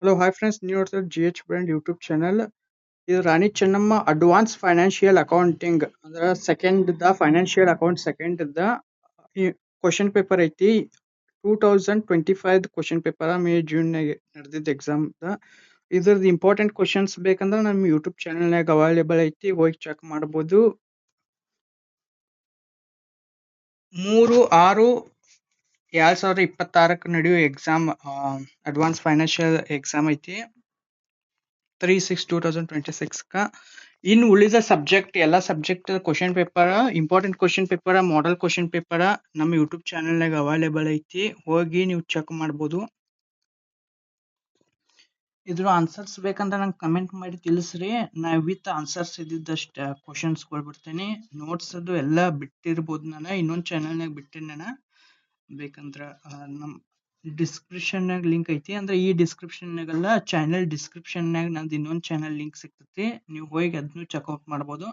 Hello, hi friends, new to GH Brand YouTube channel. ಇದು Rani Chennamma advance financial accounting ಅಂದ್ರೆ second the financial account second the question paper ಐತಿ 2025 question paper May June ನಡೆದಿದ್ದ exam ಇದ್ರದ್ದು important questions ಬೇಕಂದ್ರೆ ನಮ್ಮ YouTube ಚಾನಲ್ನಾಗ available ಐತಿ ಹೋಗಿ check ಮಾಡ್ಬೋದು 3/6/2026 ನಡೆಯುವ ಎಕ್ಸಾಮ್ ಅಡ್ವಾನ್ಸ್ ಫೈನಾನ್ಷಿಯಲ್ ಎಕ್ಸಾಮ್ ಐತಿ 3/6/2026 ಇನ್ನು ಉಳಿದ ಸಬ್ಜೆಕ್ಟ್ ಎಲ್ಲ subject question paper important question paper model question paper ನಮ್ಮ ಯೂಟ್ಯೂಬ್ ಚಾನಲ್ನಾಗ ಅವೈಲೇಬಲ್ ಐತಿ ಹೋಗಿ ನೀವು ಚೆಕ್ ಮಾಡ್ಬೋದು ಇದ್ರ ಆನ್ಸರ್ಸ್ ಬೇಕಂದ್ರೆ ನಂಗೆ ಕಮೆಂಟ್ ಮಾಡಿ ತಿಳಿಸ್ರಿ ನಾ ವಿತ್ ಆನ್ಸರ್ಸ್ ಇದ್ದಿದ್ದಷ್ಟು ಕ್ವಶನ್ಸ್ಗಳು ಬಿಡ್ತೇನೆ ನೋಟ್ಸ್ ಅದು ಎಲ್ಲ ಬಿಟ್ಟಿರ್ಬೋದು ನಾನು ಇನ್ನೊಂದು ಚಾನಲ್ನಾಗ ಬಿಟ್ಟಿನಿ ನಾನು ಬೇಕಂದ್ರೆ ನಮ್ಮ ಡಿಸ್ಕ್ರಿಪ್ಷನ್ನಾಗ ಲಿಂಕ್ ಐತಿ ಅಂದ್ರೆ ಈ ಡಿಸ್ಕ್ರಿಪ್ಷನ್ನಾಗಲ್ಲ ಚಾನಲ್ ಡಿಸ್ಕ್ರಿಪ್ಷನ್ನಾಗ ನಂದು ಇನ್ನೊಂದು ಚಾನಲ್ ಲಿಂಕ್ ಸಿಗ್ತೈತಿ ನೀವು ಹೋಗಿ ಅದನ್ನು ಚೆಕ್ಔಟ್ ಮಾಡ್ಬೋದು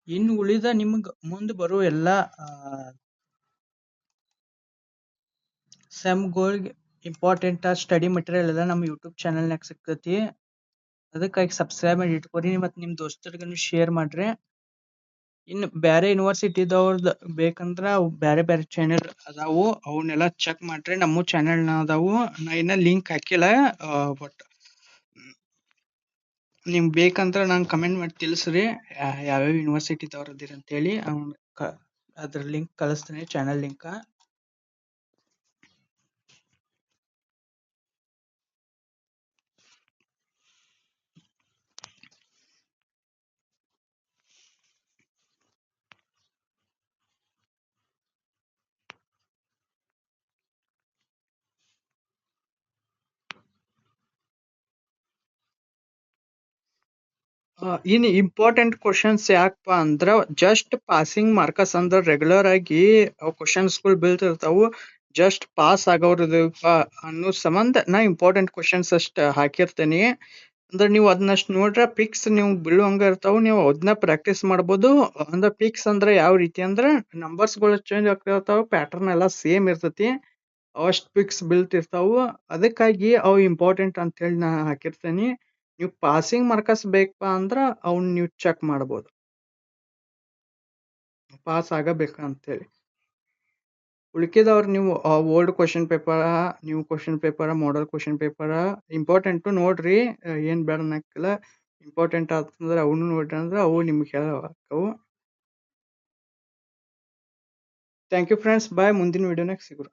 ಇನ್ನು ಉಳಿದ ನಿಮ್ಗೆ ಮುಂದೆ ಬರೋ ಎಲ್ಲ ಸೆಮ್ಗಳಿಗೆ ಇಂಪಾರ್ಟೆಂಟ್ ಸ್ಟಡಿ ಮೆಟೀರಿಯಲ್ ಎಲ್ಲ ನಮ್ಮ ಯೂಟ್ಯೂಬ್ ಚಾನಲ್ನಾಗ ಸಿಗ್ತೈತಿ ಅದಕ್ಕಾಗಿ ಸಬ್ಸ್ಕ್ರೈಬ್ ಮಾಡಿ ಇಟ್ಕೊರಿ ಮತ್ತು ನಿಮ್ಮ ದೋಸ್ತರಿಗೂ ಶೇರ್ ಮಾಡ್ರಿ ಇನ್ನು ಬೇರೆ ಯೂನಿವರ್ಸಿಟಿದವ್ರದ್ದು ಬೇಕಂದ್ರೆ ಅವು ಬೇರೆ ಬೇರೆ ಚಾನೆಲ್ ಅದಾವು ಅವನ್ನೆಲ್ಲ ಚೆಕ್ ಮಾಡ್ರಿ ನಮ್ಮ ಚಾನೆಲ್ನ ಅದಾವು ನಾ ಇನ್ನ ಲಿಂಕ್ ಹಾಕಿಲ್ಲ ಬಟ್ ನಿಮ್ಗೆ ಬೇಕಂದ್ರೆ ನಂಗೆ ಕಮೆಂಟ್ ಮಾಡಿ ತಿಳಿಸ್ರಿ ಯಾವ್ಯಾವ ಯೂನಿವರ್ಸಿಟಿದವ್ರು ಅದಿರಿ ಅಂತೇಳಿ ಅದ್ರ ಲಿಂಕ್ ಕಳಿಸ್ತೀನಿ ಚಾನಲ್ ಲಿಂಕ ಇನ್ನು ಇಂಪಾರ್ಟೆಂಟ್ ಕ್ವಶನ್ಸ್ ಯಾಕಪ್ಪ ಅಂದ್ರೆ ಜಸ್ಟ್ ಪಾಸಿಂಗ್ ಮಾರ್ಕಸ್ ಅಂದ್ರೆ ರೆಗ್ಯುಲರ್ ಆಗಿ ಅವು ಕ್ವಶನ್ಸ್ಗಳು ಬೀಳ್ತಿರ್ತಾವು ಜಸ್ಟ್ ಪಾಸ್ ಆಗೋರ್ದಪ್ಪ ಅನ್ನೋ ಸಂಬಂಧ ನಾ ಇಂಪಾರ್ಟೆಂಟ್ ಕ್ವಶನ್ಸ್ ಅಷ್ಟು ಹಾಕಿರ್ತೀನಿ ಅಂದ್ರೆ ನೀವು ಅದನ್ನಷ್ಟು ನೋಡ್ರೆ ಪಿಕ್ಸ್ ನೀವು ಬೀಳುವಂಗ ಇರ್ತಾವು ನೀವು ಅದನ್ನ ಪ್ರಾಕ್ಟೀಸ್ ಮಾಡ್ಬೋದು ಅಂದ್ರೆ ಪಿಕ್ಸ್ ಅಂದ್ರೆ ಯಾವ ರೀತಿ ಅಂದ್ರೆ ನಂಬರ್ಸ್ಗಳು ಚೇಂಜ್ ಆಗ್ತಿರ್ತಾವ ಪ್ಯಾಟರ್ನ್ ಎಲ್ಲ ಸೇಮ್ ಇರ್ತೈತಿ ಅವಷ್ಟು ಪಿಕ್ಸ್ ಬೀಳ್ತಿರ್ತಾವು ಅದಕ್ಕಾಗಿ ಅವು ಇಂಪಾರ್ಟೆಂಟ್ ಅಂತ ಹೇಳಿ ನಾ ಹಾಕಿರ್ತೀನಿ ನೀವು ಪಾಸಿಂಗ್ ಮಾರ್ಕಸ್ ಬೇಕಪ್ಪ ಅಂದ್ರೆ ಅವ್ನ ನೀವು ಚೆಕ್ ಮಾಡ್ಬೋದು ಪಾಸ್ ಆಗಬೇಕು ಅಂತೇಳಿ ಉಳ್ಕಿದವ್ರು ನೀವು old question paper new question paper model question paper important ನೋಡ್ರಿ ಏನು ಬೇಡ ಅನ್ನಕ್ಕಿಲ್ಲ ಇಂಪಾರ್ಟೆಂಟ್ ಆಗ್ತಂದ್ರೆ ಅವನು ನೋಡ್ರಿ ಅಂದ್ರೆ ಅವು ನಿಮ್ಗೆ ಹೇಳವು ಥ್ಯಾಂಕ್ ಯು ಫ್ರೆಂಡ್ಸ್ ಬಾಯ್ ಮುಂದಿನ ವಿಡಿಯೋನಾಗ ಸಿಗೋರು